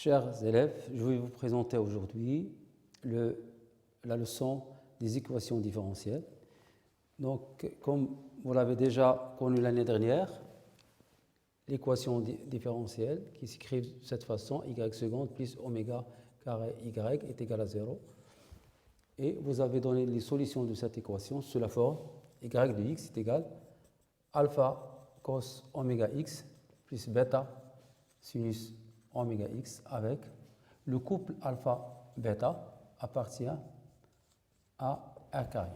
Chers élèves, je vais vous présenter aujourd'hui la leçon des équations différentielles. Donc, comme vous l'avez déjà connu l'année dernière, l'équation différentielle qui s'écrit de cette façon, y seconde plus oméga carré y est égal à 0. Et vous avez donné les solutions de cette équation sous la forme y de x est égal à alpha cos oméga x plus bêta sinus oméga x avec le couple alpha-bêta appartient à R carré.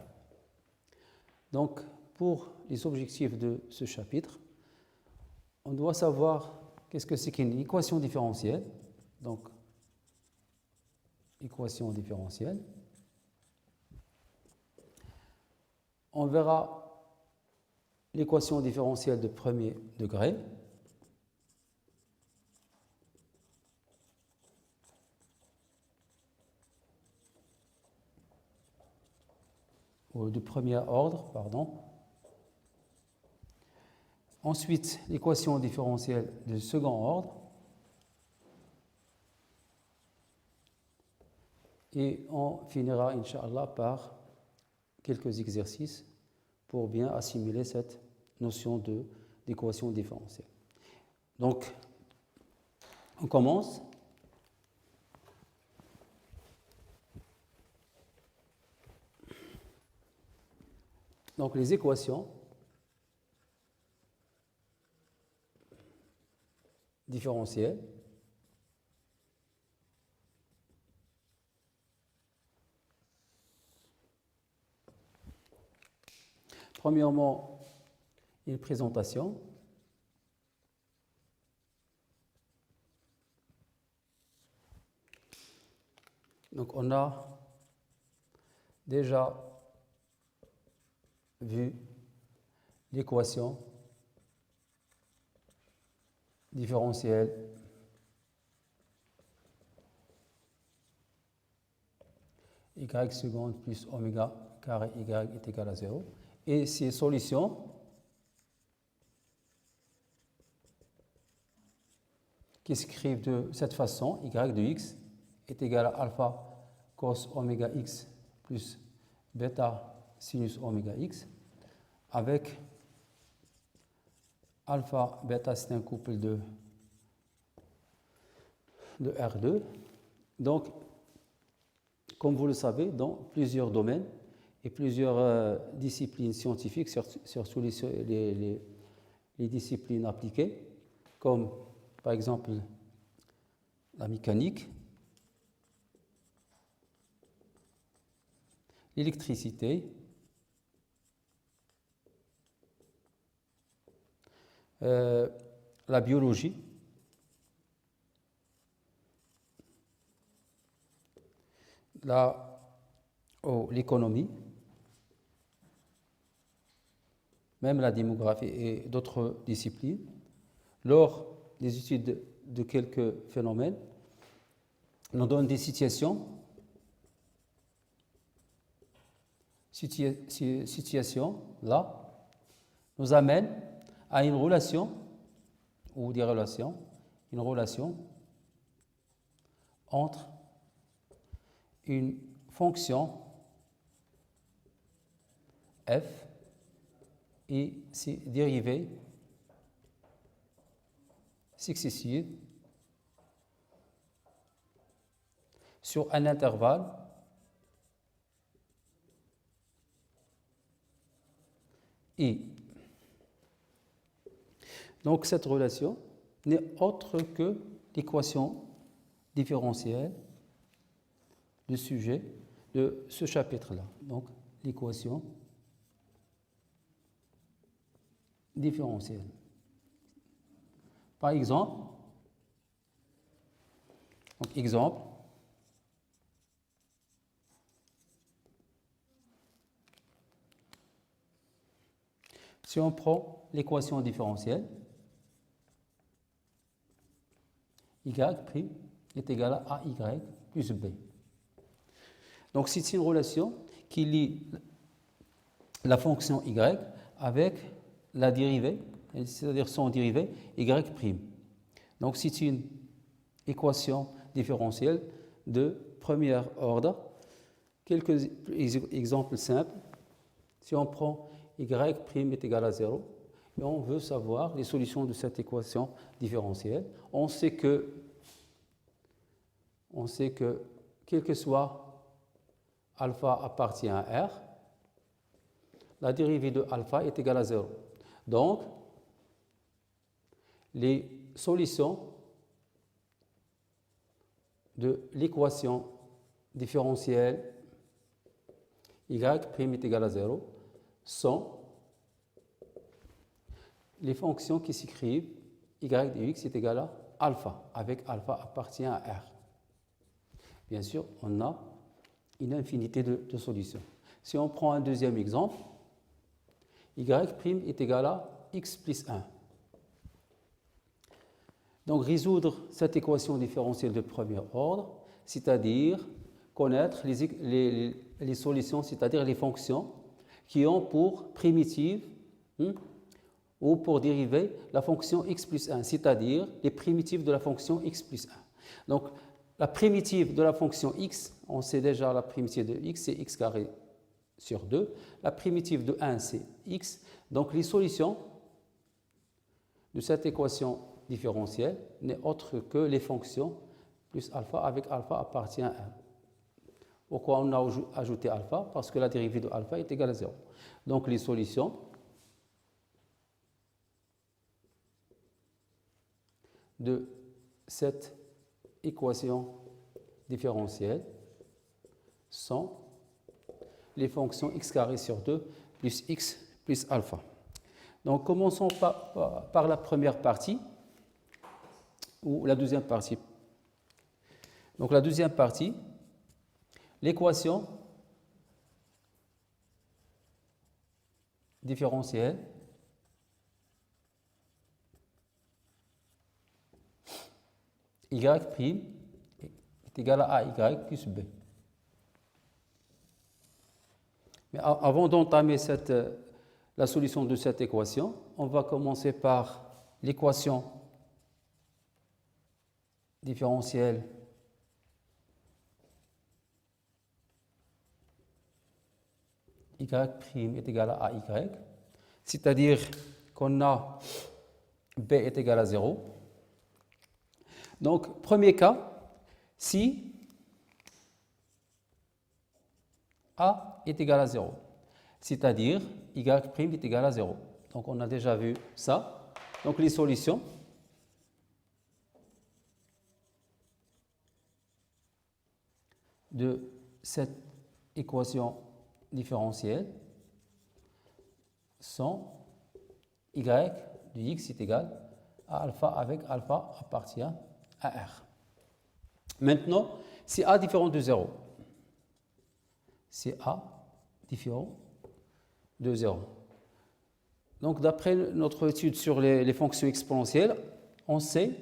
Donc, pour les objectifs de ce chapitre, on doit savoir qu'est-ce que c'est qu'une équation différentielle. Donc, équation différentielle. On verra l'équation différentielle de premier degré. Ou de premier ordre, pardon. Ensuite, l'équation différentielle de second ordre. Et on finira, Inch'Allah, par quelques exercices pour bien assimiler cette notion d'équation différentielle. Donc, on commence. Donc, les équations différentielles premièrement, une présentation. Donc, on a déjà vu l'équation différentielle y seconde plus oméga carré y est égal à 0. Et ces solutions qui s'écrivent de cette façon, y de x est égal à alpha cos oméga x plus bêta sinus oméga x, avec alpha, bêta, c'est un couple de R2. Donc, comme vous le savez, dans plusieurs domaines et plusieurs disciplines scientifiques, surtout les disciplines appliquées, comme par exemple la mécanique, l'électricité, la biologie, l'économie, même la démographie et d'autres disciplines, lors des études de quelques phénomènes, on donne des situations là nous amènent à une relation ou des relations, une relation entre une fonction f et ses dérivées successives sur un intervalle I. Donc cette relation n'est autre que l'équation différentielle du sujet de ce chapitre-là. Donc l'équation différentielle. Par exemple, si on prend l'équation différentielle, y' est égal à AY plus B. Donc c'est une relation qui lie la fonction y avec la dérivée, c'est-à-dire son dérivé y'. Donc c'est une équations différentielles de premier ordre. Quelques exemples simples. Si on prend y' est égal à 0, et on veut savoir les solutions de cette équation différentielle, on sait que quel que soit alpha appartient à R, la dérivée de alpha est égale à 0. Donc, les solutions de l'équation différentielle y' est égal à 0 sont les fonctions qui s'écrivent y de x est égal à alpha, avec alpha appartient à R. Bien sûr, on a une infinité de solutions. Si on prend un deuxième exemple, y' est égal à x plus 1. Donc, résoudre cette équation différentielle de premier ordre, c'est-à-dire connaître les solutions, c'est-à-dire les fonctions qui ont pour primitive ou pour dérivée la fonction x plus 1, c'est-à-dire les primitives de la fonction x plus 1. Donc, la primitive de la fonction x, on sait déjà la primitive de x, c'est x carré sur 2. La primitive de 1, c'est x. Donc, les solutions de cette équation différentielle n'est autre que les fonctions plus alpha avec alpha appartient à 1. Pourquoi on a ajouté alpha? Parce que la dérivée de alpha est égale à 0. Donc, les solutions de cette équation différentielle sont les fonctions x carré sur 2 plus x plus alpha. Donc, commençons par la première partie, ou la deuxième partie. Donc, la deuxième partie, l'équation différentielle y' est égal à AY plus B. Mais avant d'entamer la solution de cette équation, on va commencer par l'équation différentielle y' est égal à AY, c'est-à-dire qu'on a B est égal à 0. Donc, premier cas, si A est égal à 0, c'est-à-dire y' est égal à 0. Donc, on a déjà vu ça. Donc, les solutions de cette équation différentielle sont y de x est égal à alpha avec alpha appartient à R. Maintenant, si A différent de 0, c'est A différent de 0. Donc, d'après notre étude sur les fonctions exponentielles, on sait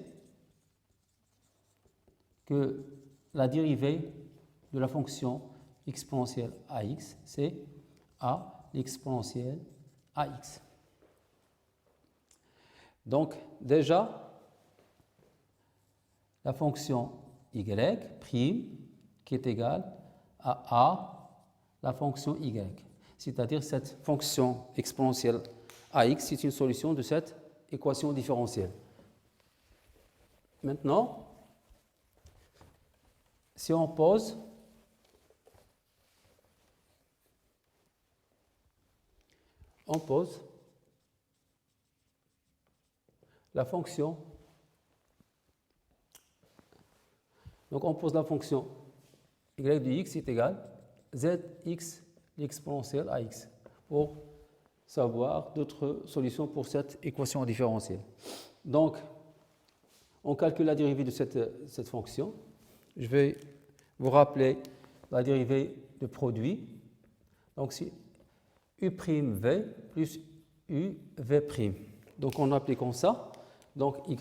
que la dérivée de la fonction exponentielle AX, c'est A l'exponentielle AX. Donc, déjà, la fonction y' qui est égale à A la fonction y. C'est-à-dire cette fonction exponentielle AX, c'est une solution de cette équation différentielle. Maintenant, si on pose la fonction, donc on pose la fonction y de x est égal zx l'exponentielle ax pour savoir d'autres solutions pour cette équation différentielle. Donc, on calcule la dérivée de cette fonction. Je vais vous rappeler la dérivée de produit. Donc, c'est u'v plus uv'. Donc, en appliquant ça, donc y'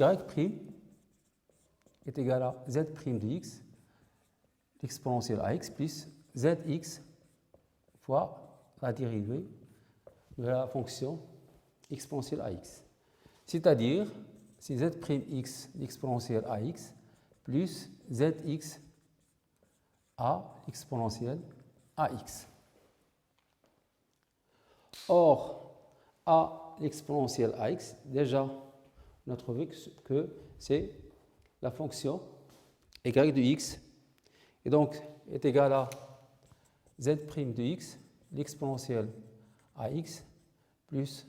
est égal à z' de x, l'exponentielle ax, plus zx fois la dérivée de la fonction exponentielle ax. C'est-à-dire, c'est z'x l'exponentielle ax plus zx à exponentielle ax. Or, à l'exponentielle ax, déjà, on a trouvé que c'est la fonction y de x, et donc est égal à z' de x, l'exponentielle ax, plus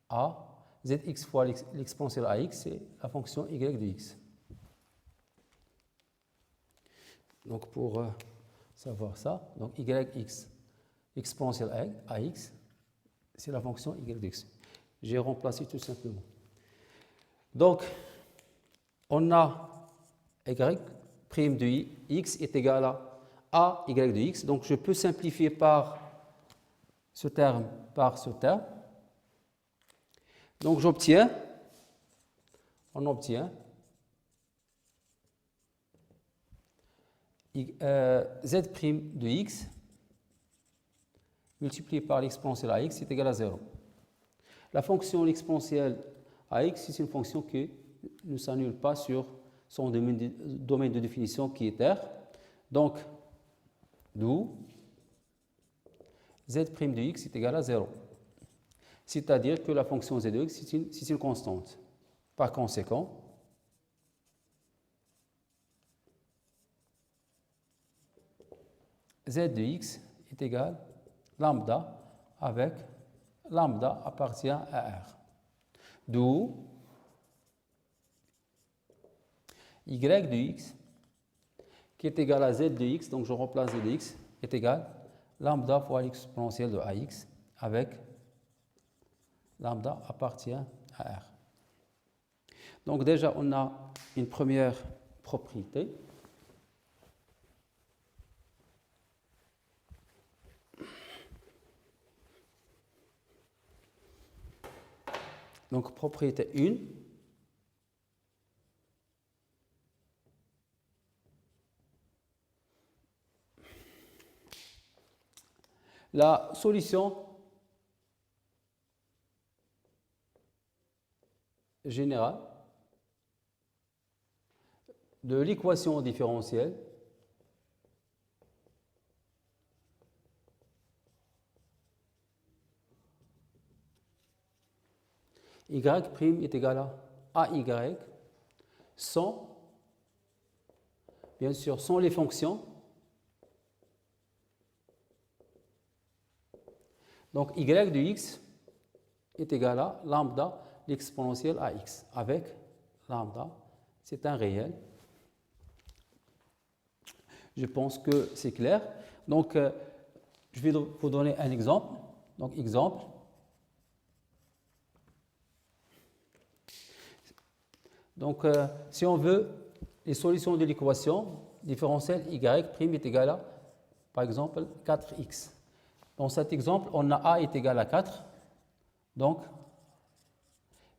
a, zx fois l'exponentielle ax, c'est la fonction y de x. Donc pour savoir ça, donc yx exponentielle ax, c'est la fonction y de x. J'ai remplacé tout simplement. Donc, on a y prime de x est égal à y de x. Donc, je peux simplifier par ce terme par ce terme. Donc, on obtient z' de x multiplié par l'exponentielle ax est égal à 0. La fonction l'exponentielle ax, c'est une fonction qui ne s'annule pas sur son domaine de définition qui est R. Donc, d'où z' de x est égal à 0. C'est-à-dire que la fonction z de x, c'est une constante. Par conséquent, z de x est égal à lambda avec lambda appartient à R. D'où y de x qui est égal à z de x, donc je remplace z de x, est égal à lambda fois l'exponentielle de ax avec lambda appartient à R. Donc déjà, on a une première propriété. Donc propriété 1. La solution générale de l'équation différentielle y' est égal à AY sans, bien sûr, sans les fonctions. Donc, y de x est égal à lambda l'exponentielle ax avec lambda, c'est un réel. Je pense que c'est clair. Donc, je vais vous donner un exemple. Donc, exemple. Donc, si on veut les solutions de l'équation différentielle y' est égal à, par exemple, 4x. Dans cet exemple, on a a est égal à 4. Donc,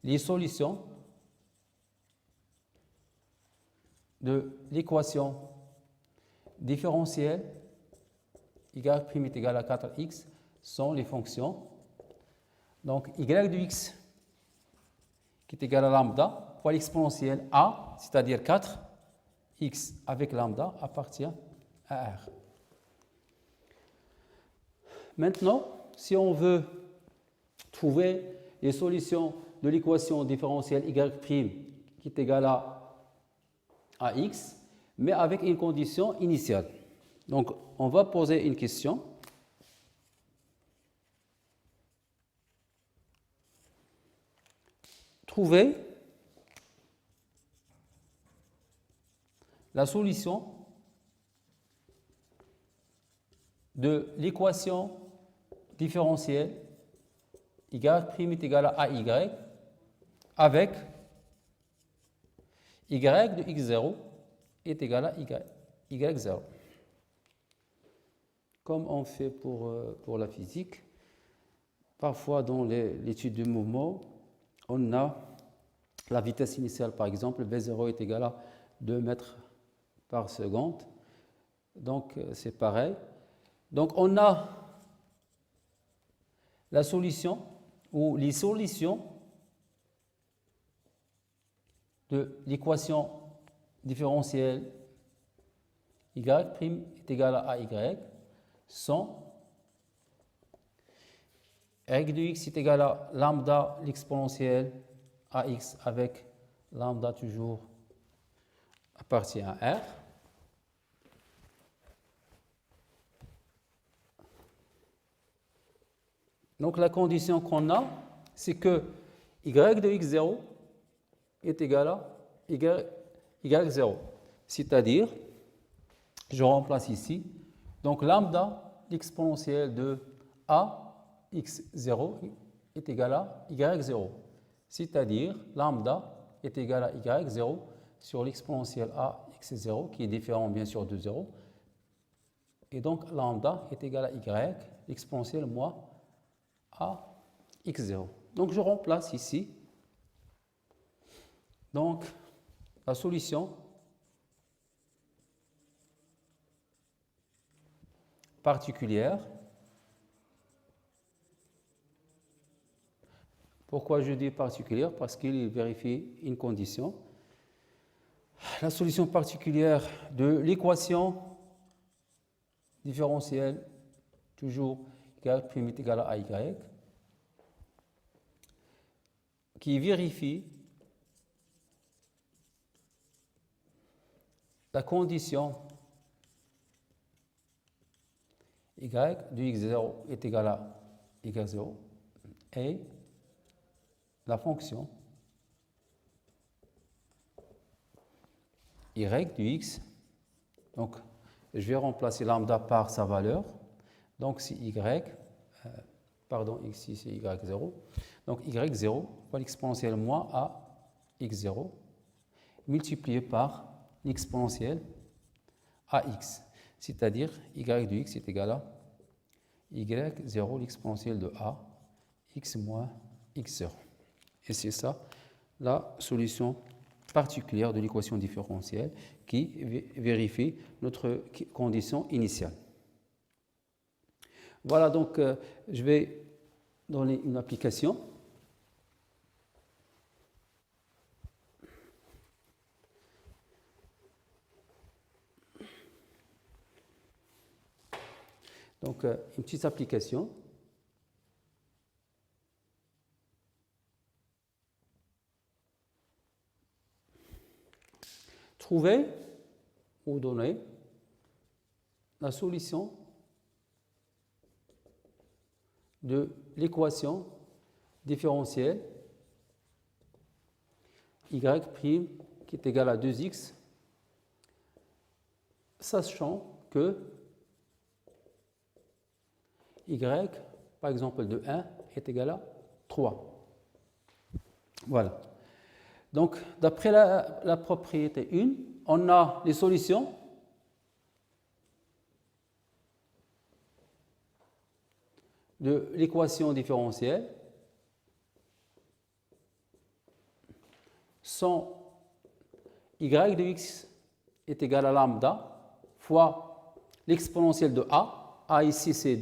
les solutions de l'équation différentielle y' est égal à 4x sont les fonctions. Donc, y de x qui est égal à lambda fois l'exponentielle a, c'est-à-dire 4x avec lambda appartient à R. Maintenant, si on veut trouver les solutions de l'équation différentielle y' qui est égale à x, mais avec une condition initiale. Donc, on va poser une question. Trouver la solution de l'équation différentielle y' est égal à AY avec y de x0 est égal à y0. Comme on fait pour la physique, parfois dans l'étude du mouvement, on a la vitesse initiale, par exemple, v0 est égal à 2 mètres par seconde. Donc, c'est pareil. Donc, on a la solution ou les solutions de l'équation différentiel y' est égal à AY sans règle de x est égal à lambda l'exponentielle AX avec lambda toujours appartient à R. Donc la condition qu'on a, c'est que y de x0 est égal à y0. C'est-à-dire, je remplace ici, donc lambda l'exponentielle de AX0 est égal à y0. C'est-à-dire, lambda est égal à y0 sur l'exponentielle AX0, qui est différent bien sûr de 0. Et donc, lambda est égal à y, l'exponentielle moins à x0. Donc, je remplace ici. Donc, la solution particulière. Pourquoi je dis particulière? Parce qu'il vérifie une condition. La solution particulière de l'équation différentielle, toujours y' est égal à y, qui vérifie la condition y de x0 est égal à y0 et la fonction y de x. Donc, je vais remplacer lambda par sa valeur. Donc, c'est y, ici c'est y0. Donc, y0 fois l'exponentielle moins à x0 multiplié par l'exponentielle ax. C'est-à-dire, y de x est égal à y0 l'exponentielle de a, x moins x0. Et c'est ça la solution particulière de l'équation différentielle qui vérifie notre condition initiale. Voilà, donc je vais donner une application. Donc, une petite application. Trouver ou donner la solution de l'équation différentielle y' qui est égal à 2x, sachant que y, par exemple, de 1 est égal à 3. Voilà. Donc, d'après la propriété 1, on a les solutions de l'équation différentielle sont y de x est égal à lambda fois l'exponentielle de a. A ici c'est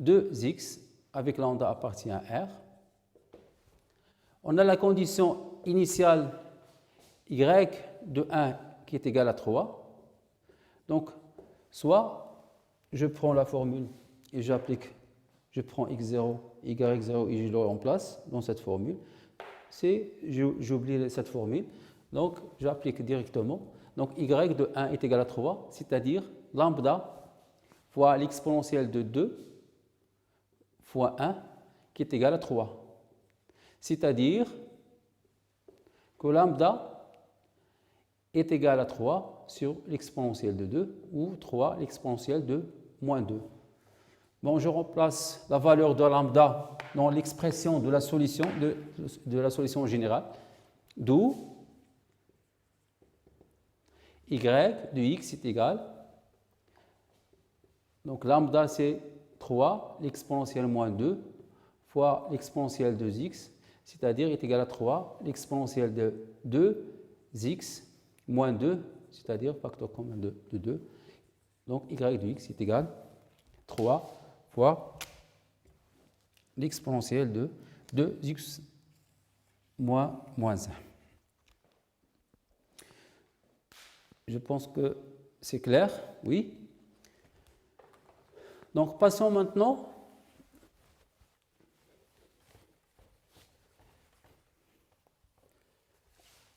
2x avec lambda appartient à R. On a la condition initiale y de 1 qui est égal à 3. Donc, soit je prends la formule et j'applique, je prends x0, y0 et je le remplace dans cette formule. J'oublie cette formule, donc j'applique directement. Donc, y de 1 est égal à 3, c'est-à-dire lambda fois l'exponentielle de 2 fois 1 qui est égal à 3. C'est-à-dire que lambda est égal à 3 sur l'exponentielle de 2 ou 3 l'exponentielle de moins 2. Bon, je remplace la valeur de lambda dans l'expression de la solution, de la solution générale, d'où y de x est égal. Donc lambda c'est 3 l'exponentielle moins 2 fois l'exponentielle de x, c'est-à-dire est égal à 3 l'exponentielle de 2x moins 2, c'est-à-dire facteur commun de 2. Donc y de x est égal à 3 fois l'exponentielle de 2x moins 1. Je pense que c'est clair, oui. Donc passons maintenant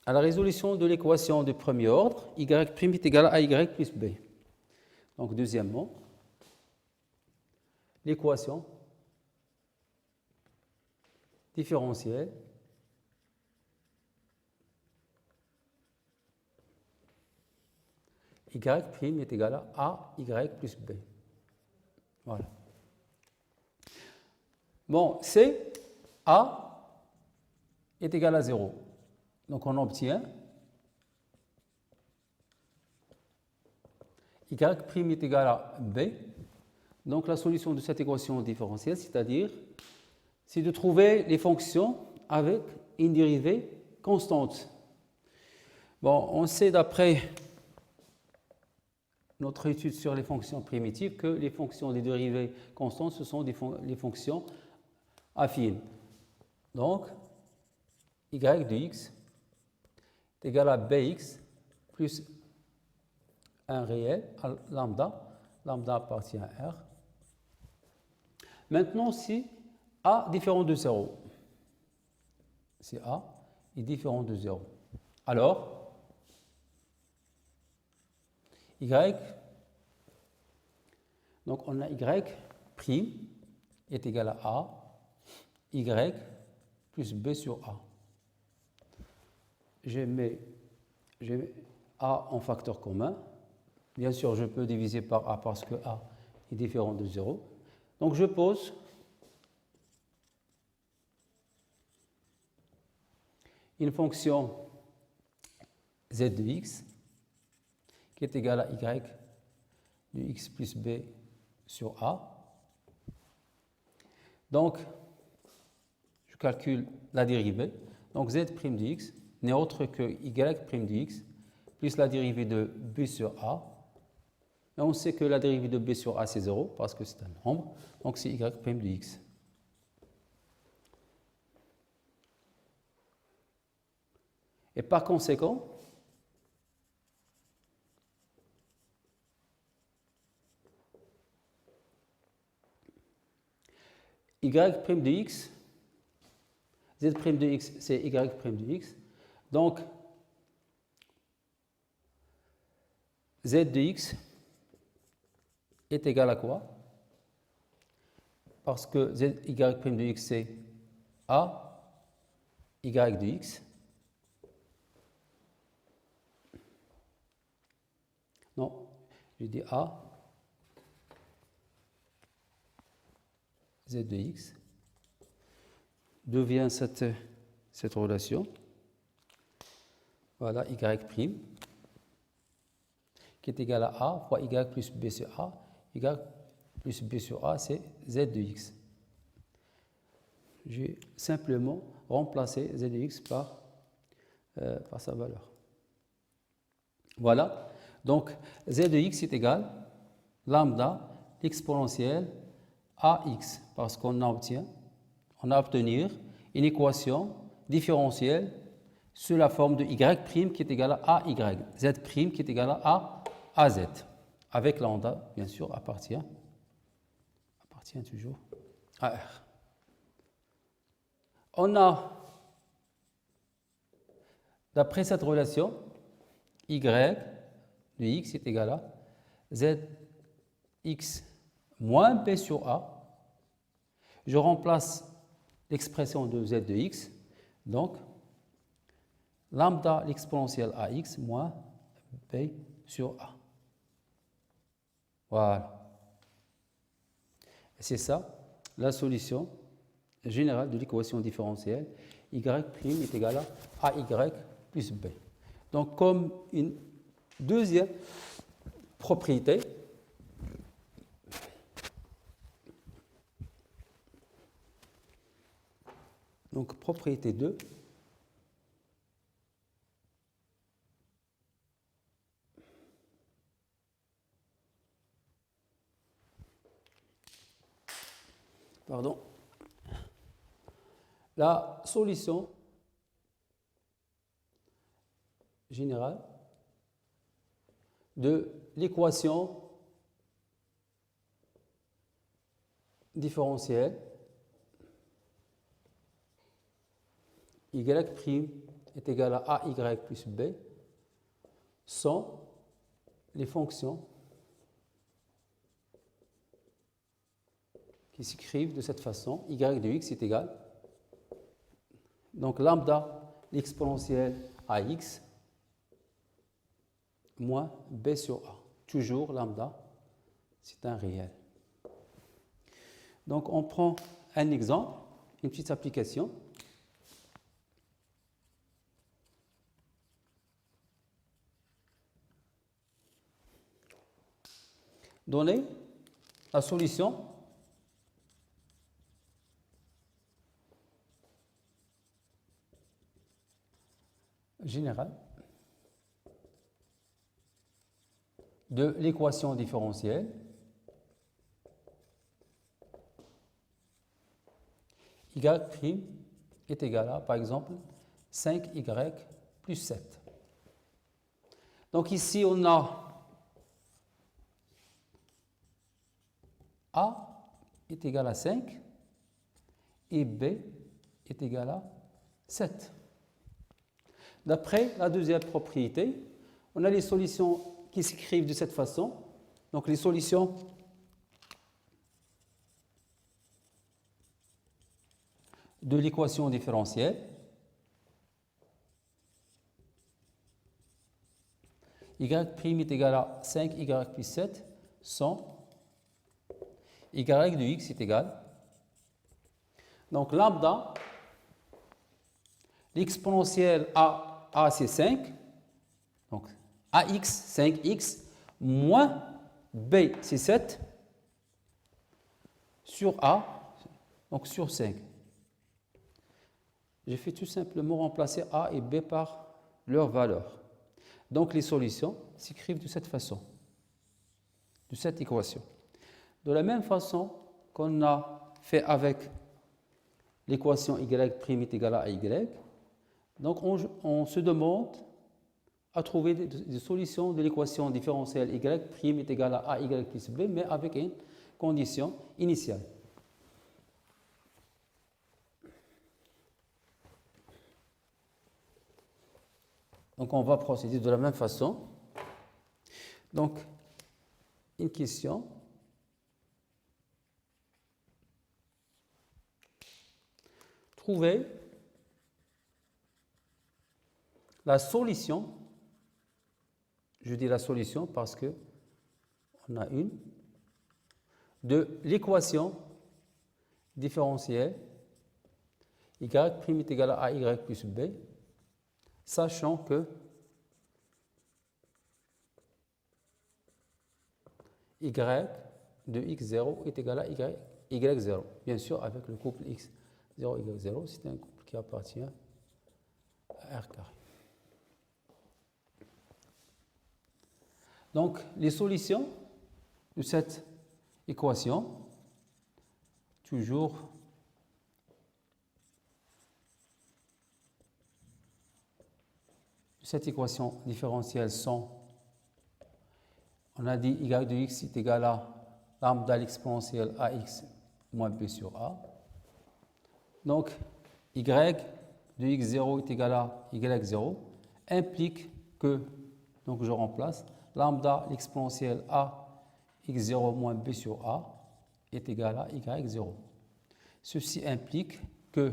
à la résolution de l'équation de premier ordre, y' est égal à y plus b. Donc deuxièmement, l'équation différentielle y' est égal à y plus b. Voilà. Bon, c'est a est égal à 0. Donc on obtient y' est égal à b. Donc la solution de cette équation différentielle, c'est-à-dire, c'est de trouver les fonctions avec une dérivée constante. Bon, on sait d'après notre étude sur les fonctions primitives que les fonctions des dérivées constantes, ce sont les fonctions affines. Donc, y de x est égal à bx plus 1 réel à lambda. Lambda appartient à R. Maintenant, si A différent de 0, si A est différent de 0, alors y, donc on a y' est égal à A, y plus b sur A. Je mets A en facteur commun. Bien sûr, je peux diviser par A parce que A est différent de 0. Donc je pose une fonction z de x qui est égale à y de x plus b sur A. Donc, je calcule la dérivée. Donc z' de x n'est autre que y' de x plus la dérivée de b sur A. Et on sait que la dérivée de b sur A, c'est 0 parce que c'est un nombre. Donc c'est y' de x. Et par conséquent, y' de x, z' de x, c'est y' de x. Donc, z de x est égal à quoi? Parce que z, y' de x, c'est a, y de x. Non, je dis a, z de x. D'où vient cette relation? Voilà, y' qui est égal à a fois y plus b sur a. Y plus b sur a, c'est z de x. J'ai simplement remplacé z de x par sa valeur. Voilà. Donc, z de x est égal lambda exponentielle ax, parce qu'on a à obtenir une équation différentielle sous la forme de y' qui est égal à ay, z' qui est égal à az, avec lambda, bien sûr, appartient toujours à R. On a, d'après cette relation, y de x est égal à zx moins b sur a. Je remplace l'expression de z de x, donc lambda l'exponentielle ax moins b sur a. Voilà. C'est ça la solution générale de l'équation différentielle y' est égal à ay plus b. Donc, comme une deuxième propriété, donc propriété 2, pardon, la solution générale de l'équation différentielle y' est égal à AY plus B sont les fonctions qui s'écrivent de cette façon. Y de x est égal, donc lambda l'exponentielle AX moins B sur A. Toujours lambda, c'est un réel. Donc on prend un exemple, une petite application. Donner la solution générale de l'équation différentielle y' est égal à, par exemple, 5y plus 7. Donc ici, on a A est égal à 5 et B est égal à 7. D'après la deuxième propriété, on a les solutions qui s'écrivent de cette façon. Donc les solutions de l'équation différentielle y' est égal à 5y plus 7 sont y de x est égal. Donc lambda, l'exponentielle a c'est 5, donc ax 5x moins b c'est 7 sur a, donc sur 5. J'ai fait tout simplement remplacer a et b par leur valeur. Donc les solutions s'écrivent de cette façon, de cette équation. De la même façon qu'on a fait avec l'équation y' est égal à y, donc on se demande à trouver des solutions de l'équation différentielle y' est égal à AY plus B, mais avec une condition initiale. Donc on va procéder de la même façon. Donc, une question. Trouver la solution, je dis la solution parce que on a une, de l'équation différentielle y' est égal à AY plus B, sachant que y de x0 est égal à y0. Bien sûr, avec le couple x0, y0, c'est un couple qui appartient à R carré. Donc, les solutions de cette équation, toujours cette équation différentielle sont, on a dit y de x est égal à lambda l'exponentielle ax moins b sur a. Donc, y de x0 est égal à y0 implique que, donc je remplace, lambda l'exponentielle a x0 moins b sur a est égal à y0. Ceci implique que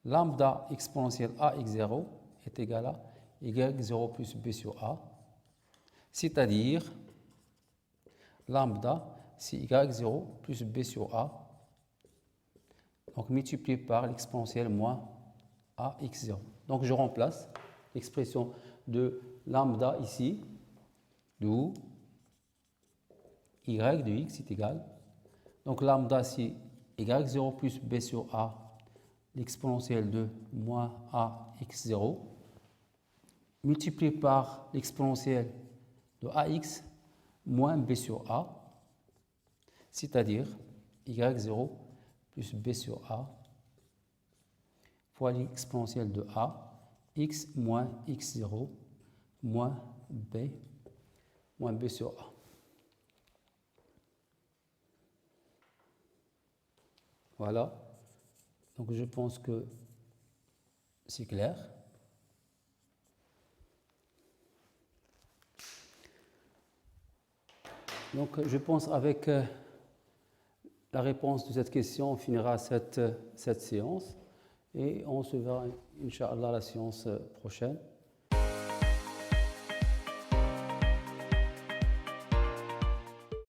lambda exponentielle a x0 est égal à y0 plus b sur a, c'est-à-dire lambda c'est y0 plus b sur a, donc multiplié par l'exponentielle moins ax0. Donc je remplace l'expression de lambda ici, d'où y de x est égal. Donc lambda c'est y0 plus b sur a, l'exponentielle de moins ax0, multiplié par l'exponentielle de ax moins b sur a, c'est-à-dire y0 plus b sur a fois l'exponentielle de a, x moins x0 moins b moins B sur A. Voilà. Donc je pense que c'est clair. Donc je pense avec la réponse de cette question, on finira cette séance et on se verra, Inch'Allah, la séance prochaine.